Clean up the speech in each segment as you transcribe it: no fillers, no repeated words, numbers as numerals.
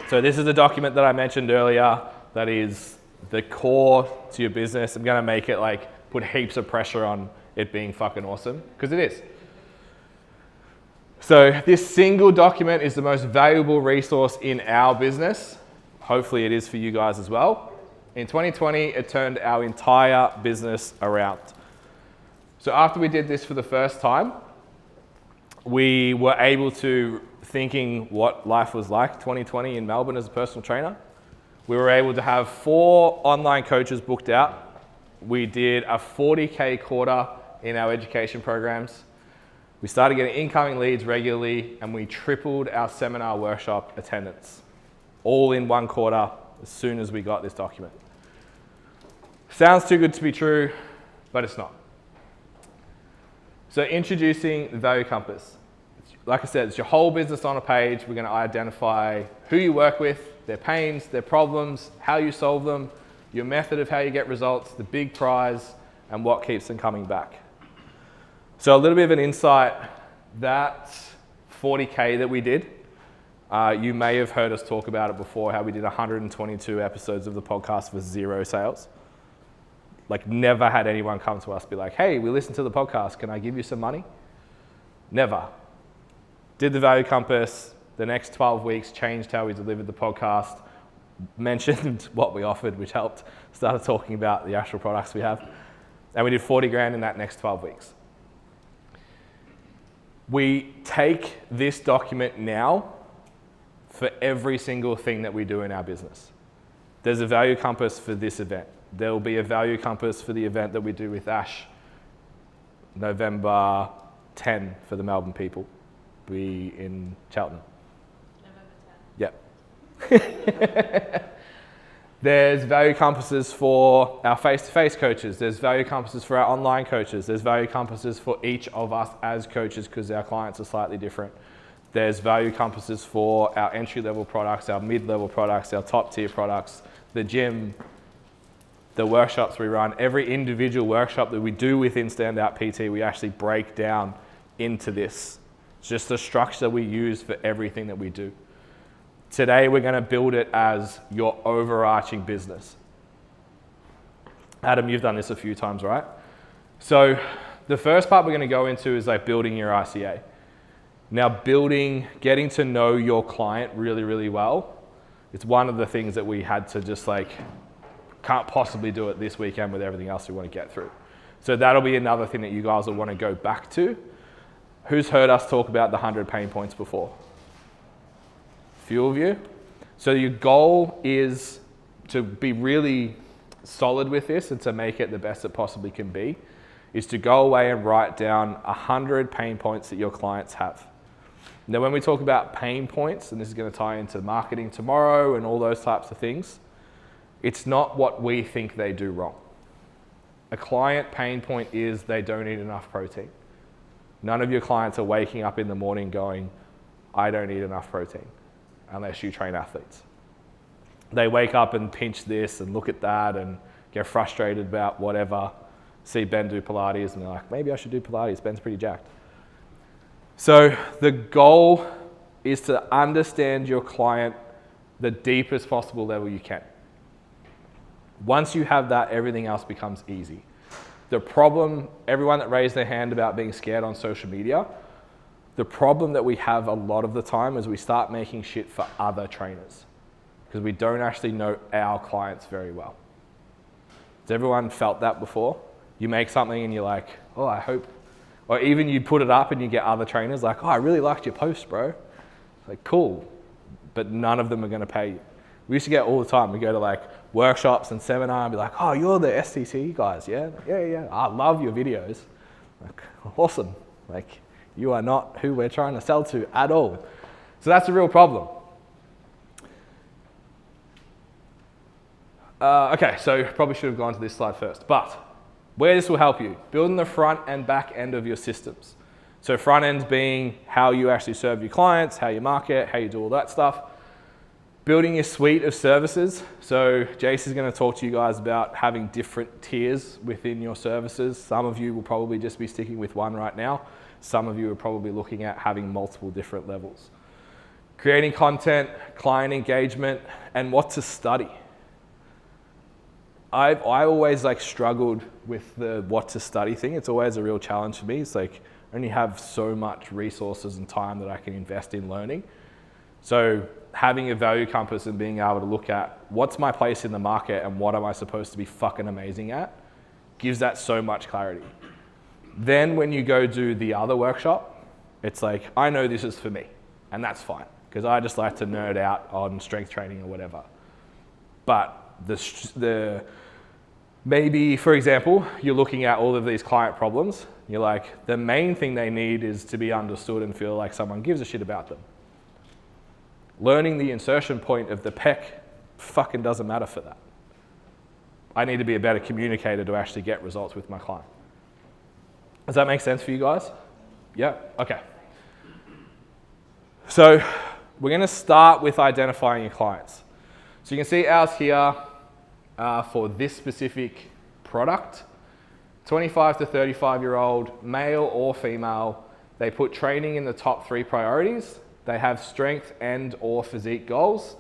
So this is the document that I mentioned earlier that is the core to your business. I'm gonna make it like, put heaps of pressure on it being fucking awesome, because it is. So this single document is the most valuable resource in our business. Hopefully it is for you guys as well. In 2020, it turned our entire business around. So after we did this for the first time, we were able to, thinking what life was like 2020 in Melbourne as a personal trainer, we were able to have 4 online coaches booked out. We did a 40K quarter in our education programs. We started getting incoming leads regularly, and we tripled our seminar workshop attendance, all in 1 quarter as soon as we got this document. Sounds too good to be true, but it's not. So introducing the Value Compass. Like I said, it's your whole business on a page. We're going to identify who you work with, their pains, their problems, how you solve them, your method of how you get results, the big prize, and what keeps them coming back. So a little bit of an insight, that 40K that we did, you may have heard us talk about it before, how we did 122 episodes of the podcast with 0 sales. Like, never had anyone come to us be like, hey, we listened to the podcast, can I give you some money? Never. Did the Value Compass, the next 12 weeks changed how we delivered the podcast, mentioned what we offered, which helped, started talking about the actual products we have, and we did 40 grand in that next 12 weeks. We take this document now for every single thing that we do in our business. There's a Value Compass for this event. There will be a Value Compass for the event that we do with Ash, November 10 for the Melbourne people. Be in Cheltenham. November 10. Yep. There's Value Compasses for our face-to-face coaches. There's Value Compasses for our online coaches. There's Value Compasses for each of us as coaches, because our clients are slightly different. There's Value Compasses for our entry-level products, our mid-level products, our top-tier products, the gym, the workshops we run. Every individual workshop that we do within Standout PT, we actually break down into this. It's just the structure we use for everything that we do. Today, we're going to build it as your overarching business. Adam, you've done this a few times, right? So the first part we're going to go into is like building your RCA. Now, getting to know your client really, really well, it's one of the things that we had to just like, can't possibly do it this weekend with everything else we want to get through. So that'll be another thing that you guys will want to go back to. Who's heard us talk about the 100 pain points before? Few of you. So your goal is to be really solid with this and to make it the best it possibly can be, is to go away and write down 100 pain points that your clients have. Now, when we talk about pain points, and this is going to tie into marketing tomorrow and all those types of things, it's not what we think they do wrong. A client pain point is they don't eat enough protein. None of your clients are waking up in the morning going, I don't eat enough protein, unless you train athletes. They wake up and pinch this and look at that and get frustrated about whatever, see Ben do Pilates and they're like, maybe I should do Pilates, Ben's pretty jacked. So the goal is to understand your client the deepest possible level you can. Once you have that, everything else becomes easy. The problem, everyone that raised their hand about being scared on social media, the problem that we have a lot of the time is we start making shit for other trainers because we don't actually know our clients very well. Has everyone felt that before? You make something and you're like, oh, I hope, or even you put it up and you get other trainers like, oh, I really liked your post, bro. Like, cool, but none of them are gonna pay you. We used to get all the time. We go to like workshops and seminar and be like, oh, you're the STC guys, yeah? Yeah. I love your videos. Like, awesome. Like, you are not who we're trying to sell to at all. So that's a real problem. Okay, so probably should have gone to this slide first, but where this will help you, building the front and back end of your systems. So front end being how you actually serve your clients, how you market, how you do all that stuff. Building your suite of services. So Jace is going to talk to you guys about having different tiers within your services. Some of you will probably just be sticking with one right now. Some of you are probably looking at having multiple different levels. Creating content, client engagement, and what to study. I always like struggled with the what to study thing. It's always a real challenge for me. It's like I only have so much resources and time that I can invest in learning. So having a value compass and being able to look at what's my place in the market and what am I supposed to be fucking amazing at gives that so much clarity. Then when you go do the other workshop, it's like, I know this is for me, and that's fine, because I just like to nerd out on strength training or whatever. But maybe, for example, you're looking at all of these client problems, you're like, the main thing they need is to be understood and feel like someone gives a shit about them. Learning the insertion point of the pec fucking doesn't matter for that. I need to be a better communicator to actually get results with my client. Does that make sense for you guys? Yeah? Okay. So we're going to start with identifying your clients. So you can see ours here for this specific product. 25 to 35-year-old, male or female. They put training in the top 3 priorities. They have strength and or physique goals,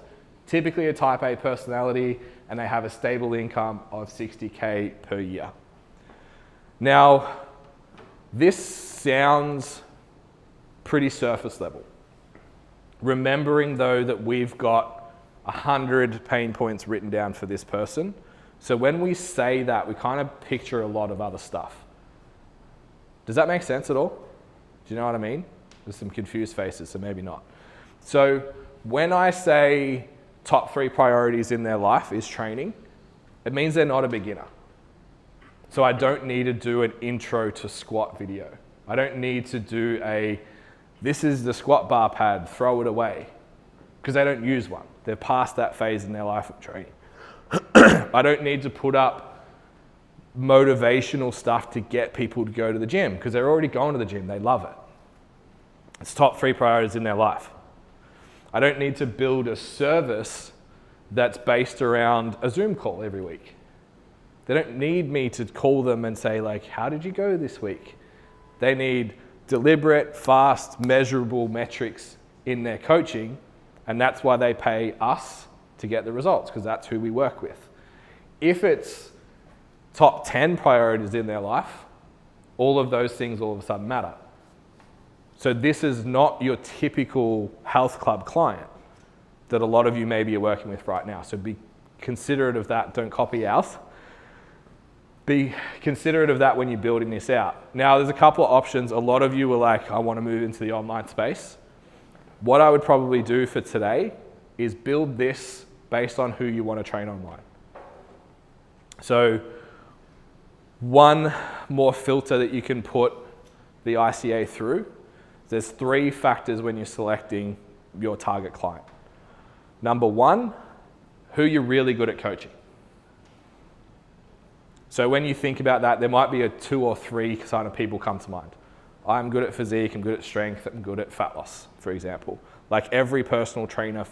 typically a type A personality, and they have a stable income of 60K per year. Now, this sounds pretty surface level. Remembering though that we've got 100 pain points written down for this person. So when we say that, we kind of picture a lot of other stuff. Does that make sense at all? Do you know what I mean? There's some confused faces, so maybe not. So when I say top 3 priorities in their life is training, it means they're not a beginner. So I don't need to do an intro to squat video. I don't need to do this is the squat bar pad, throw it away, because they don't use one. They're past that phase in their life of training. I don't need to put up motivational stuff to get people to go to the gym, because they're already going to the gym, they love it. It's top 3 priorities in their life. I don't need to build a service that's based around a Zoom call every week. They don't need me to call them and say like, how did you go this week? They need deliberate, fast, measurable metrics in their coaching, and that's why they pay us to get the results, because that's who we work with. If it's top 10 priorities in their life, all of those things all of a sudden matter. So this is not your typical health club client that a lot of you maybe are working with right now. So be considerate of that. Don't copy ours. Be considerate of that when you're building this out. Now, there's a couple of options. A lot of you were like, I want to move into the online space. What I would probably do for today is build this based on who you want to train online. So one more filter that you can put the ICA through. There's 3 factors when you're selecting your target client. Number 1, who you're really good at coaching. So when you think about that, there might be 2 or 3 kind of people come to mind. I'm good at physique, I'm good at strength, I'm good at fat loss, for example. Like every personal trainer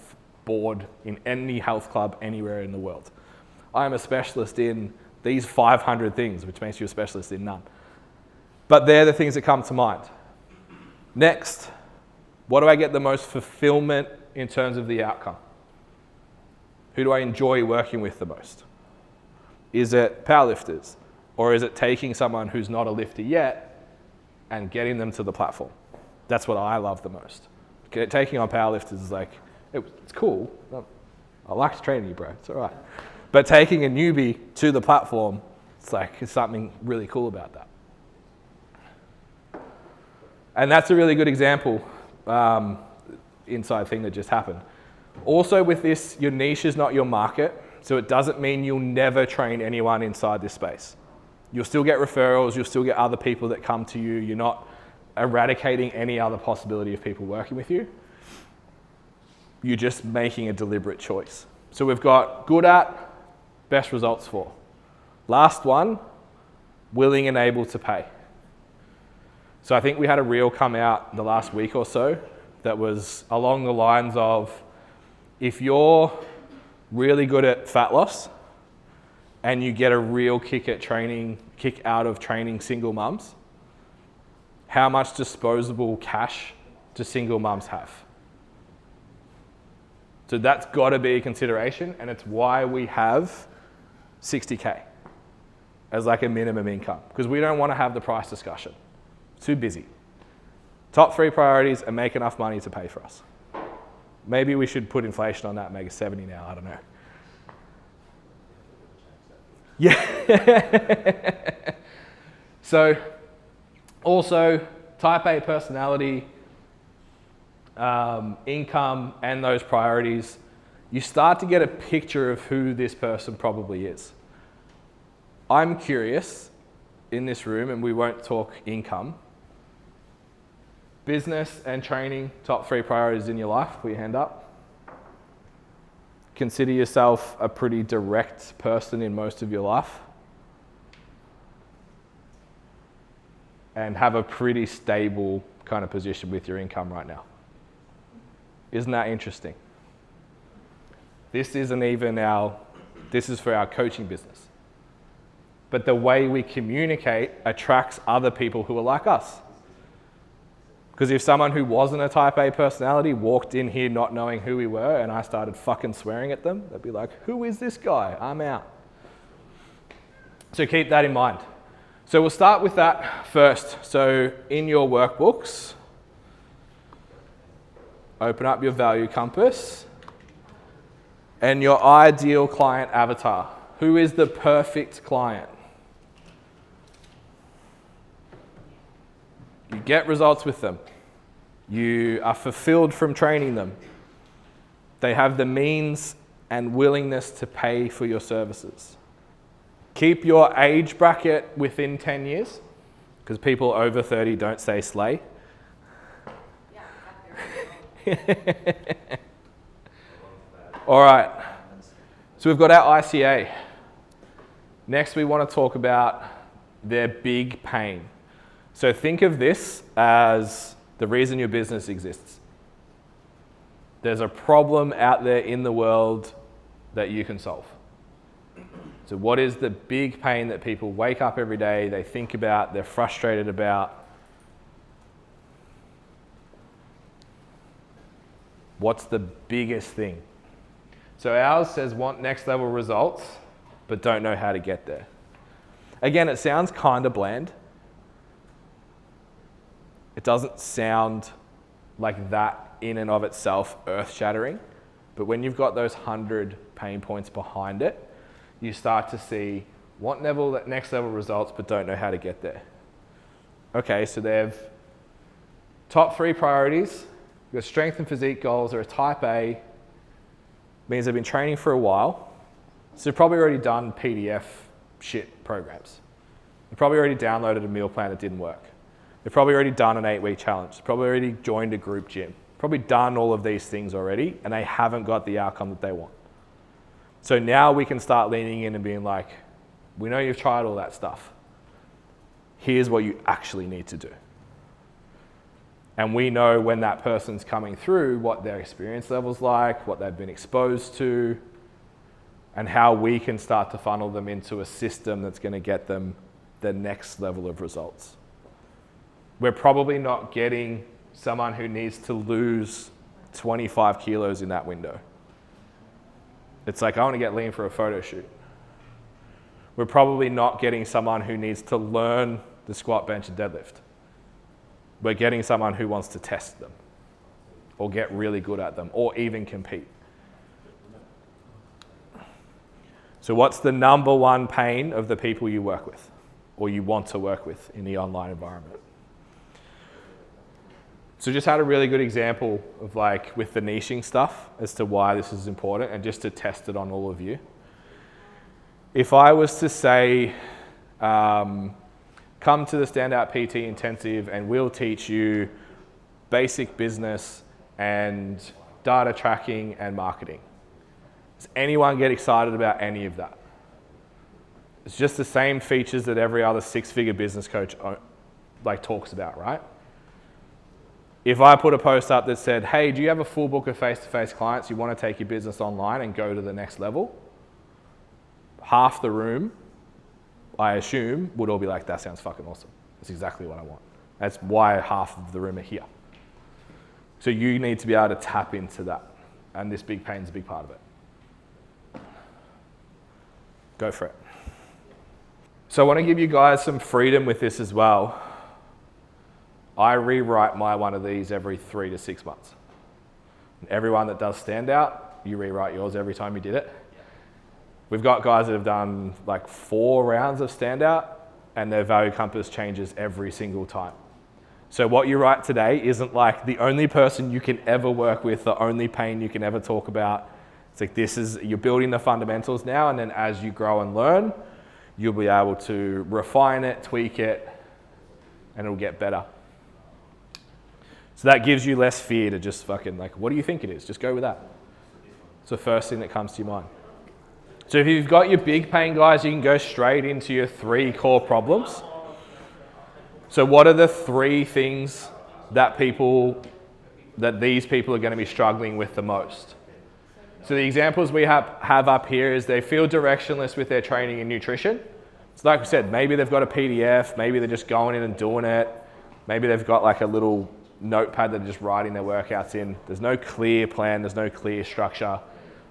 board in any health club anywhere in the world. I'm a specialist in these 500 things, which makes you a specialist in none. But they're the things that come to mind. Next, what do I get the most fulfillment in terms of the outcome? Who do I enjoy working with the most? Is it powerlifters? Or is it taking someone who's not a lifter yet and getting them to the platform? That's what I love the most. Taking on powerlifters is like, it's cool. I like training you, bro. It's all right. But taking a newbie to the platform, it's something really cool about that. And that's a really good example, inside thing that just happened. Also with this, your niche is not your market, so it doesn't mean you'll never train anyone inside this space. You'll still get referrals, you'll still get other people that come to you, you're not eradicating any other possibility of people working with you. You're just making a deliberate choice. So we've got good at, best results for. Last one, willing and able to pay. So I think we had a reel come out the last week or so that was along the lines of, if you're really good at fat loss and you get a real kick out of training single mums, how much disposable cash do single mums have? So that's got to be a consideration, and it's why we have 60K as like a minimum income, because we don't want to have the price discussion. Too busy. Top 3 priorities and make enough money to pay for us. Maybe we should put inflation on that and make it 70 now, I don't know. Yeah. So also type A personality, income, and those priorities, you start to get a picture of who this person probably is. I'm curious in this room, and we won't talk income. Business and training, top 3 priorities in your life, put your hand up. Consider yourself a pretty direct person in most of your life. And have a pretty stable kind of position with your income right now. Isn't that interesting? This isn't even this is for our coaching business. But the way we communicate attracts other people who are like us. Because if someone who wasn't a type A personality walked in here not knowing who we were and I started fucking swearing at them, they'd be like, who is this guy? I'm out. So keep that in mind. So we'll start with that first. So in your workbooks, open up your value compass and your ideal client avatar. Who is the perfect client? You get results with them. You are fulfilled from training them. They have the means and willingness to pay for your services. Keep your age bracket within 10 years, because people over 30 don't say slay. All right, so we've got our ICA. Next, we want to talk about their big pain. So think of this as the reason your business exists. There's a problem out there in the world that you can solve. So what is the big pain that people wake up every day, they think about, they're frustrated about? What's the biggest thing? So ours says want next level results, but don't know how to get there. Again, it sounds kind of bland. It doesn't sound like that in and of itself earth-shattering, but when you've got those 100 pain points behind it, you start to see want next level results, but don't know how to get there. Okay, so they've top 3 priorities. Your strength and physique goals are a type A, means they've been training for a while, so they've probably already done PDF shit programs. They've probably already downloaded a meal plan that didn't work. They've probably already done an 8-week challenge. They've probably already joined a group gym. Probably done all of these things already, and they haven't got the outcome that they want. So now we can start leaning in and being like, we know you've tried all that stuff. Here's what you actually need to do. And we know when that person's coming through, what their experience level's like, what they've been exposed to, and how we can start to funnel them into a system that's going to get them the next level of results. We're probably not getting someone who needs to lose 25 kilos in that window. It's like, I want to get lean for a photo shoot. We're probably not getting someone who needs to learn the squat, bench, and deadlift. We're getting someone who wants to test them or get really good at them or even compete. So what's the number one pain of the people you work with or you want to work with in the online environment? So just had a really good example of like with the niching stuff as to why this is important and just to test it on all of you. If I was to say, come to the Standout PT Intensive and we'll teach you basic business and data tracking and marketing. Does anyone get excited about any of that? It's just the same features that every other 6-figure business coach talks about, right? If I put a post up that said, hey, do you have a full book of face-to-face clients you want to take your business online and go to the next level? Half the room, I assume, would all be like, that sounds fucking awesome. That's exactly what I want. That's why half of the room are here. So you need to be able to tap into that. And this big pain's a big part of it. Go for it. So I want to give you guys some freedom with this as well. I rewrite my one of these every 3 to 6 months. And everyone that does standout, you rewrite yours every time you did it. We've got guys that have done like 4 rounds of standout and their value compass changes every single time. So what you write today isn't like the only person you can ever work with, the only pain you can ever talk about. It's like you're building the fundamentals now, and then as you grow and learn, you'll be able to refine it, tweak it, and it'll get better. So that gives you less fear to just fucking like, what do you think it is? Just go with that. It's the first thing that comes to your mind. So if you've got your big pain, guys, you can go straight into your 3 core problems. So what are the 3 things that these people are going to be struggling with the most? So the examples we have up here is they feel directionless with their training and nutrition. So like we said, maybe they've got a PDF, maybe they're just going in and doing it. Maybe they've got like a little notepad that they're just writing their workouts in. There's no clear plan, there's no clear structure.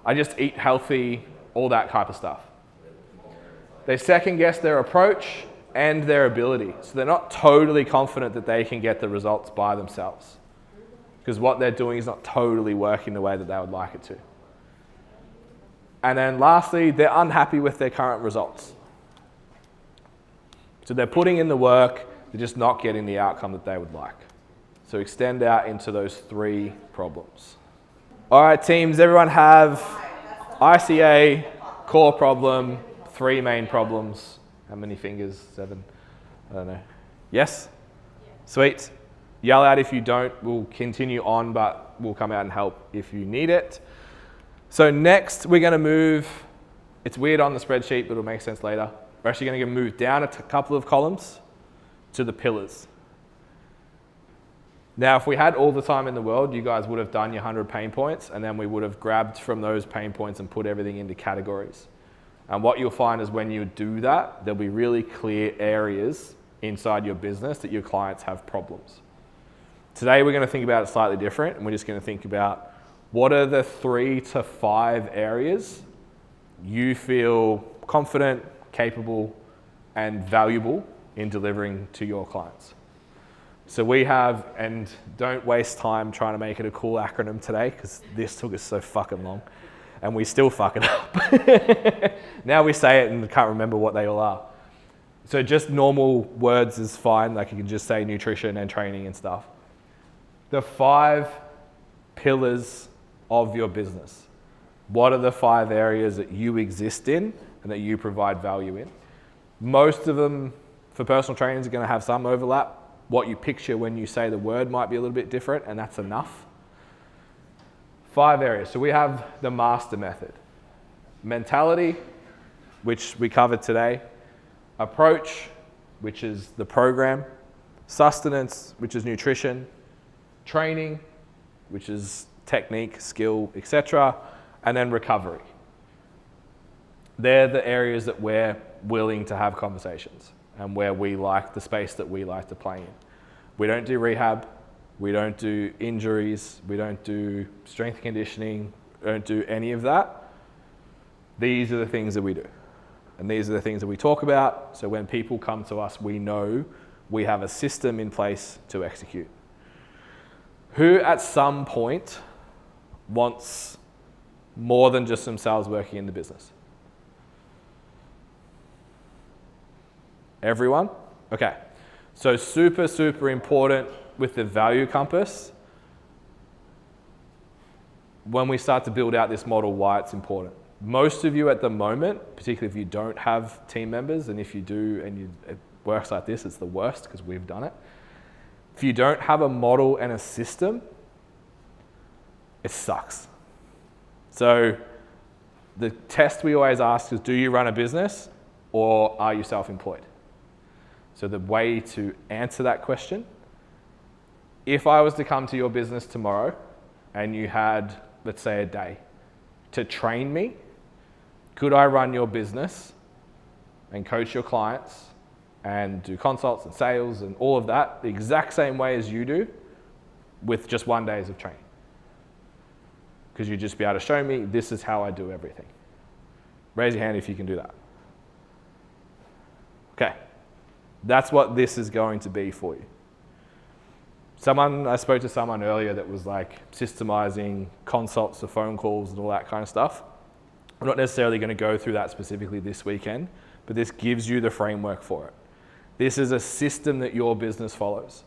I just eat healthy, all that type of stuff. They second guess their approach and their ability. So they're not totally confident that they can get the results by themselves, because what they're doing is not totally working the way that they would like it to. And then lastly, they're unhappy with their current results. So they're putting in the work, they're just not getting the outcome that they would like. So extend out into those 3 problems. All right, teams, everyone have ICA, core problem, 3 main problems. How many fingers? 7? I don't know. Yes? Sweet. Yell out if you don't. We'll continue on, but we'll come out and help if you need it. So next, we're going to move. It's weird on the spreadsheet, but it'll make sense later. We're actually going to move down a couple of columns to the pillars. Now, if we had all the time in the world, you guys would have done your 100 pain points, and then we would have grabbed from those pain points and put everything into categories. And what you'll find is when you do that, there'll be really clear areas inside your business that your clients have problems. Today, we're going to think about it slightly different, and we're just going to think about what are the 3 to 5 areas you feel confident, capable, and valuable in delivering to your clients. So we have, and don't waste time trying to make it a cool acronym today, because this took us so fucking long, and we still fuck it up. Now we say it and can't remember what they all are. So just normal words is fine, like you can just say nutrition and training and stuff. The 5 pillars of your business. What are the 5 areas that you exist in and that you provide value in? Most of them for personal trainers are going to have some overlap. What you picture when you say the word might be a little bit different, and that's enough. 5 areas. So we have the master method. Mentality, which we covered today. Approach, which is the program. Sustenance, which is nutrition. Training, which is technique, skill, etc. And then recovery. They're the areas that we're willing to have conversations and where we like the space that we like to play in. We don't do rehab, we don't do injuries, we don't do strength conditioning, we don't do any of that. These are the things that we do. And these are the things that we talk about. So when people come to us, we know we have a system in place to execute. Who at some point wants more than just themselves working in the business? Everyone? Okay. So super, super important with the value compass. When we start to build out this model, why it's important. Most of you at the moment, particularly if you don't have team members, and if you do and it works like this, it's the worst because we've done it. If you don't have a model and a system, it sucks. So the test we always ask is, do you run a business or are you self-employed? So the way to answer that question, if I was to come to your business tomorrow and you had, let's say, a day to train me, could I run your business and coach your clients and do consults and sales and all of that the exact same way as you do with just 1 day of training? because you'd just be able to show me, this is how I do everything. Raise your hand if you can do that. Okay, that's what this is going to be for you. I spoke to someone earlier that was like systemizing consults to phone calls and all that kind of stuff. I'm not necessarily going to go through that specifically this weekend, but this gives you the framework for it. This is a system that your business follows.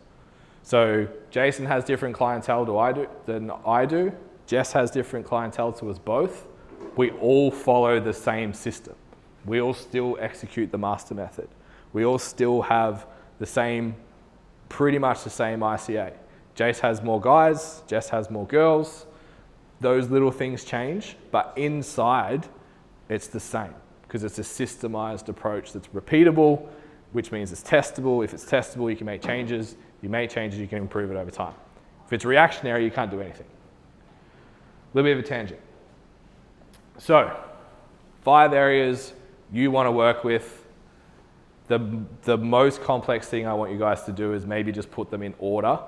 So Jason has different clientele than I do. Jess has different clientele to us both. We all follow the same system. We all still execute the master method. We all still have pretty much the same ICA. Jace has more guys, Jess has more girls. Those little things change, but inside it's the same because it's a systemized approach that's repeatable, which means it's testable. If it's testable, you can make changes. You make changes, you can improve it over time. If it's reactionary, you can't do anything. A little bit of a tangent. So, 5 areas you want to work with. The most complex thing I want you guys to do is maybe just put them in order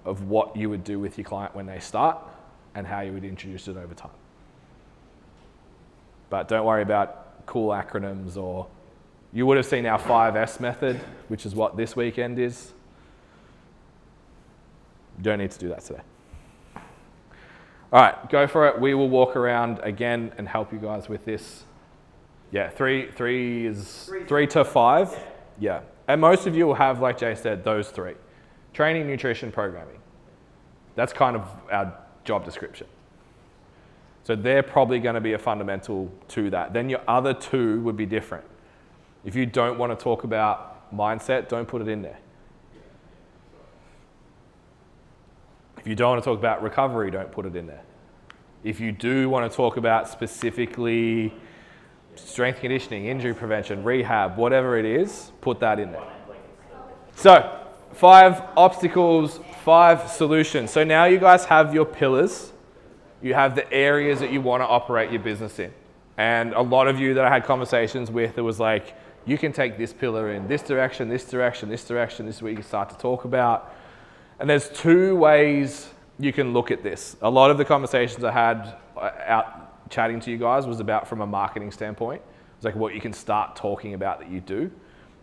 of what you would do with your client when they start and how you would introduce it over time. But don't worry about cool acronyms, or you would have seen our 5S method, which is what this weekend is. You don't need to do that today. All right, go for it. We will walk around again and help you guys with this. Yeah, 3 is 3 to 5. Yeah. And most of you will have, like Jay said, those 3. Training, nutrition, programming. That's kind of our job description. So they're probably going to be a fundamental to that. Then your other 2 would be different. If you don't want to talk about mindset, don't put it in there. If you don't want to talk about recovery, don't put it in there. If you do want to talk about specifically strength conditioning, injury prevention, rehab, whatever it is, put that in there. So, 5 obstacles, 5 solutions. So now you guys have your pillars. You have the areas that you want to operate your business in. And a lot of you that I had conversations with, it was like, you can take this pillar in this direction, this direction, this direction. This is what you can start to talk about. And there's 2 ways you can look at this. A lot of the conversations I had out chatting to you guys was about from a marketing standpoint. It's like what you can start talking about that you do.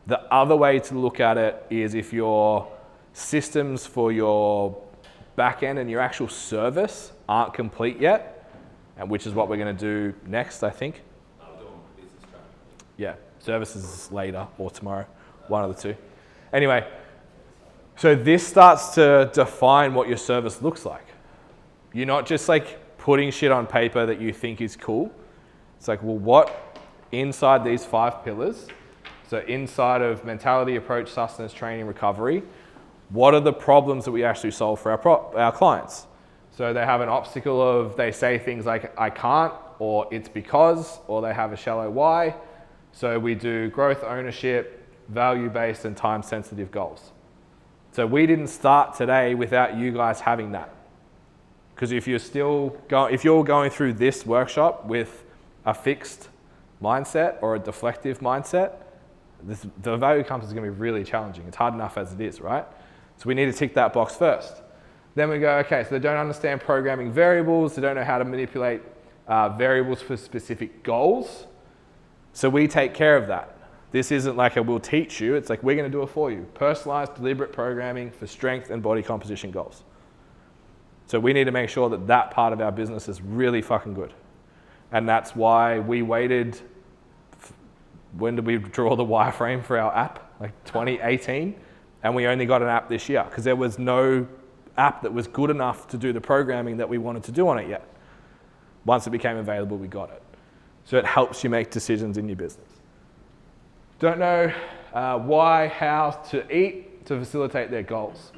The other way to look at it is if your systems for your back end and your actual service aren't complete yet, and which is what we're going to do next, I think. Yeah, services later or tomorrow, one of the 2. Anyway, so this starts to define what your service looks like. You're not just like putting shit on paper that you think is cool. It's like, well, what inside these 5 pillars, so inside of mentality, approach, sustenance, training, recovery, what are the problems that we actually solve for our clients? So they have an obstacle of, they say things like, I can't, or it's because, or they have a shallow why. So we do growth, ownership, value-based, and time-sensitive goals. So we didn't start today without you guys having that. Because if you're going through this workshop with a fixed mindset or a deflective mindset, the value compass is going to be really challenging. It's hard enough as it is, right? So we need to tick that box first. Then we go, okay, so they don't understand programming variables. They don't know how to manipulate variables for specific goals. So we take care of that. This isn't like a we'll teach you. It's like we're going to do it for you. Personalized, deliberate programming for strength and body composition goals. So we need to make sure that that part of our business is really fucking good. And that's why we waited. When did we draw the wireframe for our app? Like 2018. And we only got an app this year because there was no app that was good enough to do the programming that we wanted to do on it yet. Once it became available, we got it. So it helps you make decisions in your business. Don't know why, how to eat to facilitate their goals.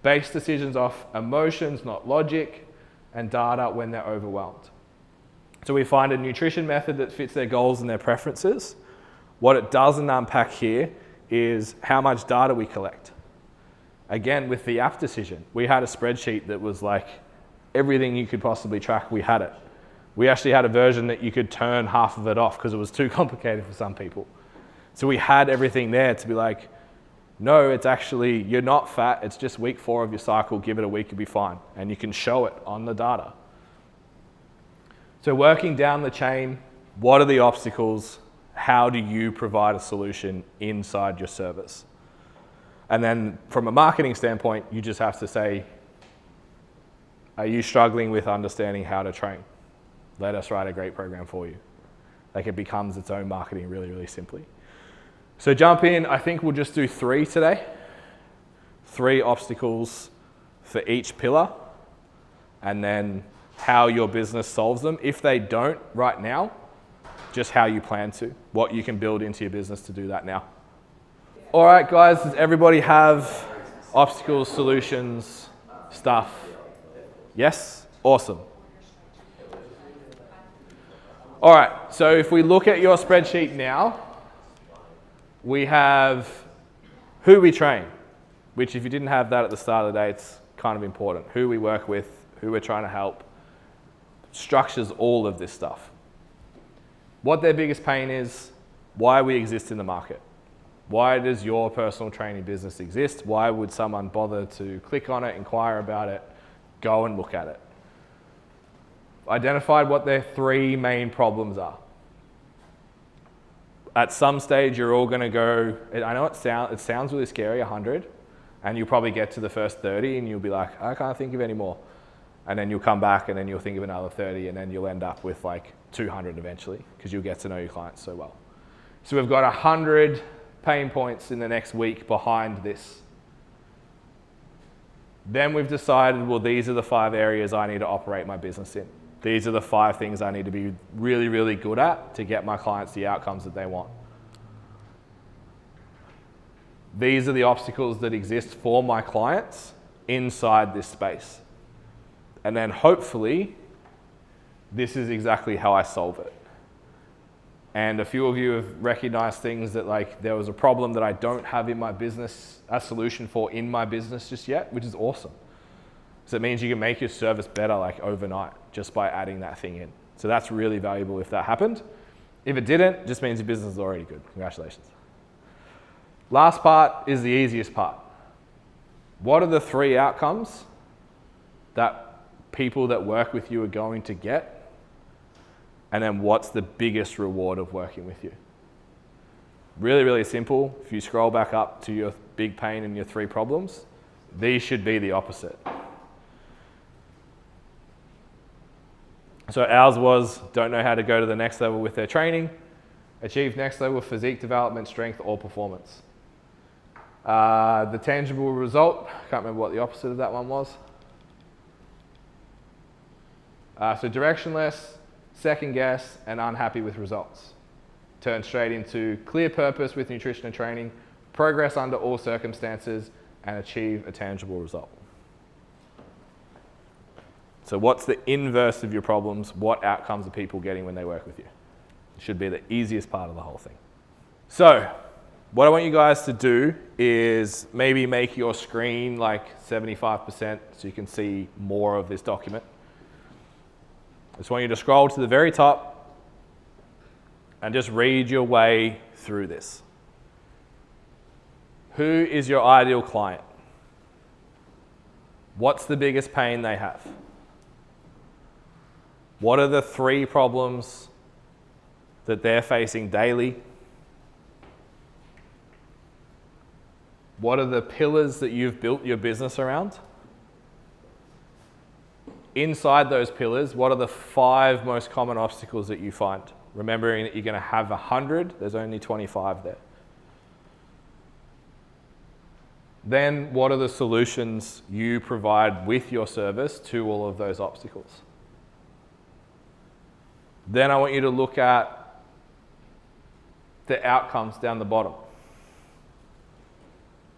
Base decisions off emotions, not logic, and data when they're overwhelmed. So we find a nutrition method that fits their goals and their preferences. What it doesn't unpack here is how much data we collect. Again, with the app decision, we had a spreadsheet that was like everything you could possibly track, we had it. We actually had a version that you could turn half of it off because it was too complicated for some people. So we had everything there to be like, no, it's actually, you're not fat, it's just week 4 of your cycle, give it a week, you'll be fine. And you can show it on the data. So working down the chain, what are the obstacles? How do you provide a solution inside your service? And then from a marketing standpoint, you just have to say, are you struggling with understanding how to train? Let us write a great program for you. Like, it becomes its own marketing really, really simply. So jump in. I think we'll just do 3 today. 3 obstacles for each pillar, and then how your business solves them. If they don't right now, just how you plan to, what you can build into your business to do that now. All right, guys, does everybody have obstacles, solutions, stuff? Yes? Awesome. All right, so if we look at your spreadsheet now, we have who we train, which if you didn't have that at the start of the day, it's kind of important. Who we work with, who we're trying to help, structures all of this stuff. What their biggest pain is, why we exist in the market. Why does your personal training business exist? Why would someone bother to click on it, inquire about it, go and look at it? Identified what their 3 main problems are. At some stage, you're all going to go, I know it sounds really scary, 100, and you'll probably get to the first 30 and you'll be like, I can't think of any more. And then you'll come back and then you'll think of another 30, and then you'll end up with like 200 eventually, because you'll get to know your clients so well. So we've got 100 pain points in the next week behind this. Then we've decided, well, these are the 5 areas I need to operate my business in. These are the 5 things I need to be really, really good at to get my clients the outcomes that they want. These are the obstacles that exist for my clients inside this space. And then hopefully, this is exactly how I solve it. And a few of you have recognized things that, like, there was a problem that I don't have in my business, a solution for in my business just yet, which is awesome. So it means you can make your service better like overnight just by adding that thing in. So that's really valuable if that happened. If it didn't, it just means your business is already good. Congratulations. Last part is the easiest part. What are the 3 outcomes that people that work with you are going to get? And then what's the biggest reward of working with you? Really, really simple. If you scroll back up to your big pain and your 3 problems, these should be the opposite. So ours was, don't know how to go to the next level with their training, achieve next level physique development, strength, or performance. The tangible result, can't remember what the opposite of that one was. So directionless, second guess, and unhappy with results. Turn straight into clear purpose with nutrition and training, progress under all circumstances, and achieve a tangible result. So what's the inverse of your problems? What outcomes are people getting when they work with you? It should be the easiest part of the whole thing. So what I want you guys to do is maybe make your screen like 75% so you can see more of this document. I just want you to scroll to the very top and just read your way through this. Who is your ideal client? What's the biggest pain they have? What are the 3 problems that they're facing daily? What are the pillars that you've built your business around? Inside those pillars, what are the 5 most common obstacles that you find? Remembering that you're going to have 100, there's only 25 there. Then what are the solutions you provide with your service to all of those obstacles? Then I want you to look at the outcomes down the bottom.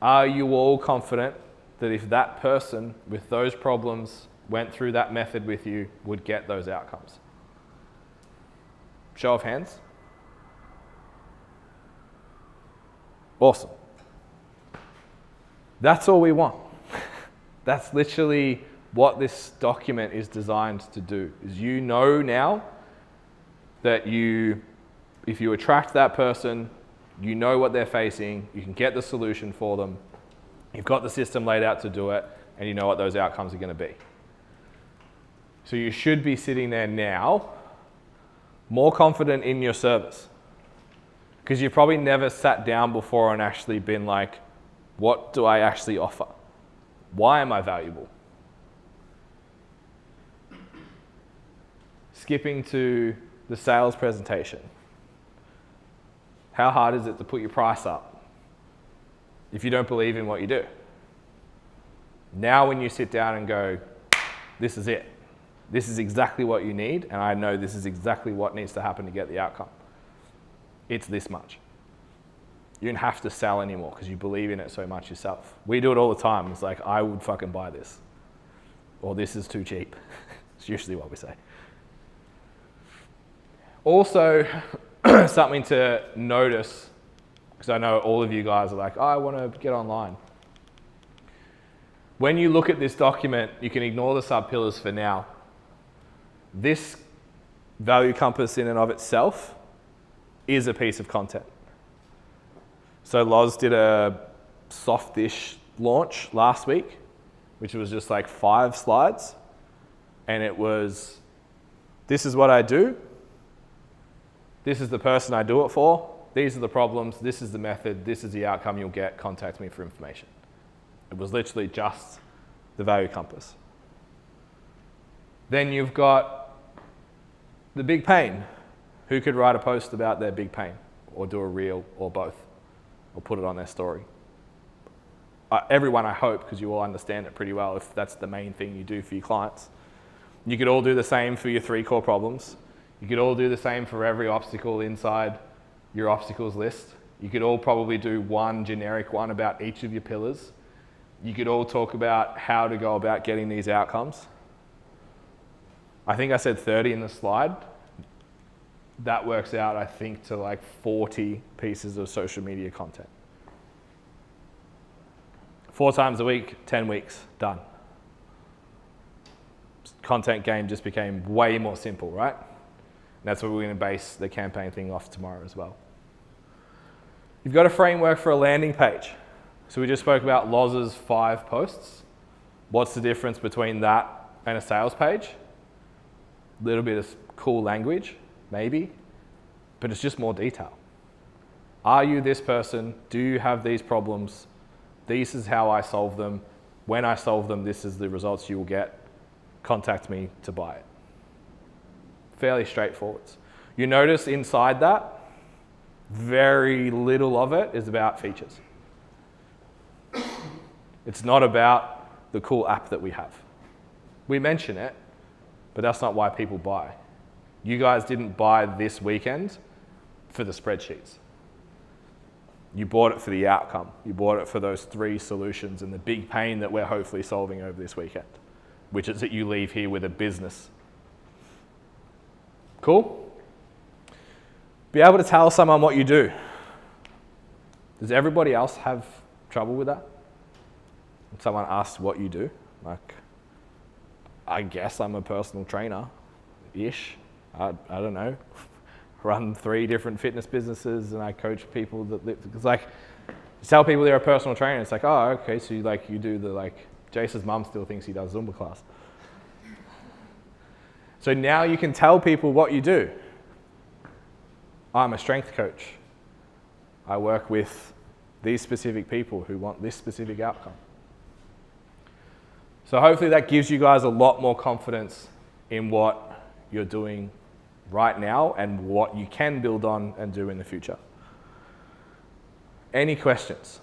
Are you all confident that if that person with those problems went through that method with you, would get those outcomes? Show of hands. Awesome. That's all we want. That's literally what this document is designed to do, is you know now that if you attract that person, you know what they're facing, you can get the solution for them, you've got the system laid out to do it, and you know what those outcomes are going to be. So you should be sitting there now More confident in your service. Because you've probably never sat down before and actually been like, what do I actually offer? Why am I valuable? Skipping to the sales presentation. How hard is it to put your price up if you don't believe in what you do? Now when you sit down and go, this is it. This is exactly what you need, and I know this is exactly what needs to happen to get the outcome. It's this much. You don't have to sell anymore because you believe in it so much yourself. We do it all the time. It's like, I would fucking buy this. Or this is too cheap. It's usually what we say. Also, something to notice, because I know all of you guys are like, oh, I want to get online. When you look at this document, you can ignore the sub-pillars for now. This value compass in and of itself is a piece of content. So Loz did a softish launch last week, which was just like 5 slides. And it was, this is what I do. This is the person I do it for. These are the problems. This is the method. This is the outcome you'll get. Contact me for information. It was literally just the value compass. Then you've got the big pain. Who could write a post about their big pain or do a reel or both or put it on their story? Everyone, I hope, because you all understand it pretty well if that's the main thing you do for your clients. You could all do the same for your 3 core problems. You could all do the same for every obstacle inside your obstacles list. You could all probably do one generic one about each of your pillars. You could all talk about how to go about getting these outcomes. I think I said 30 in the slide. That works out, I think, to like 40 pieces of social media content. 4 times a week, 10 weeks, done. Content game just became way more simple, right? And that's what we're going to base the campaign thing off tomorrow as well. You've got a framework for a landing page. So we just spoke about Loz's 5 posts. What's the difference between that and a sales page? A little bit of cool language, maybe, but it's just more detail. Are you this person? Do you have these problems? This is how I solve them. When I solve them, this is the results you will get. Contact me to buy it. Fairly straightforward. You notice inside that, very little of it is about features. It's not about the cool app that we have. We mention it, but that's not why people buy. You guys didn't buy this weekend for the spreadsheets. You bought it for the outcome. You bought it for those 3 solutions and the big pain that we're hopefully solving over this weekend, which is that you leave here with a business. Cool? Be able to tell someone what you do. Does everybody else have trouble with that? When someone asks what you do, like, I guess I'm a personal trainer-ish. I don't know. Run 3 different fitness businesses and I coach people that live, because like, you tell people they're a personal trainer, it's like, oh, okay, so you do the like, Jace's mum still thinks he does Zumba class. So now you can tell people what you do. I'm a strength coach. I work with these specific people who want this specific outcome. So hopefully that gives you guys a lot more confidence in what you're doing right now and what you can build on and do in the future. Any questions?